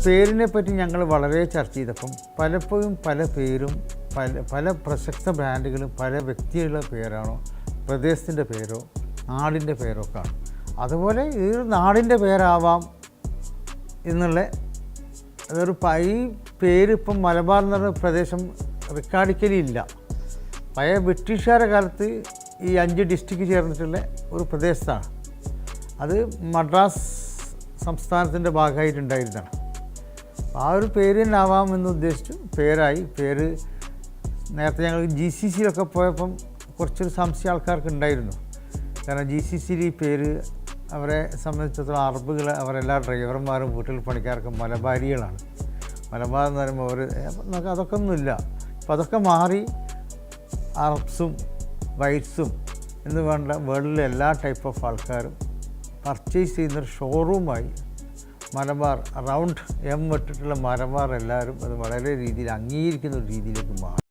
പേരിനെ പറ്റി ഞങ്ങൾ വളരെ ചർച്ച ചെയ്തപ്പം പലപ്പോഴും പല പേരും പല പ്രശസ്ത ബ്രാൻഡുകളും പല വ്യക്തികളുടെ പേരാണോ പ്രദേശത്തിൻ്റെ പേരോ നാടിൻ്റെ പേരോ ഒക്കെ ആണ്. അതുപോലെ ഈ നാടിൻ്റെ പേരാവാം എന്നുള്ള അതൊരു ഈ പേര് ഇപ്പം മലബാർ എന്ന് പറഞ്ഞ പ്രദേശം റെക്കോർഡിക്കലില്ല. പഴയ ബ്രിട്ടീഷുകാരുടെ കാലത്ത് ഈ 5 ഡിസ്ട്രിക്റ്റ് ചേർന്നിട്ടുള്ള ഒരു പ്രദേശത്താണ്. അത് മദ്രാസ് സംസ്ഥാനത്തിൻ്റെ ഭാഗമായിട്ടുണ്ടായിരുന്നതാണ്. ആ ഒരു പേര് തന്നെ ആവാമെന്ന് ഉദ്ദേശിച്ചു പേരായി. പേര് നേരത്തെ ഞങ്ങൾ GCCയിലൊക്കെ പോയപ്പം കുറച്ചൊരു സംശയം ആൾക്കാർക്ക് ഉണ്ടായിരുന്നു. കാരണം GCCയിൽ ഈ പേര് അവരെ സംബന്ധിച്ചിടത്തോളം അറബുകൾ അവരെല്ലാ ഡ്രൈവർമാരും വീട്ടിൽ പണിക്കാർക്കും മലബാരികളാണ്. മലബാർ എന്ന് പറയുമ്പോൾ അവർ നമുക്ക് അതൊക്കെ ഒന്നുമില്ല. അപ്പോൾ അതൊക്കെ മാറി അറബ്സും വൈറ്റ്സും എന്ന് വേണ്ട വേൾഡിലെ എല്ലാ ടൈപ്പ് ഓഫ് ആൾക്കാരും പർച്ചേസ് ചെയ്യുന്നൊരു ഷോറൂമായി മലബാർ അറൗണ്ട് M ഇട്ടിട്ടുള്ള മലബാർ എല്ലാവരും അത് വളരെ രീതിയിൽ അംഗീകരിക്കുന്ന ഒരു രീതിയിലേക്ക് മാറി.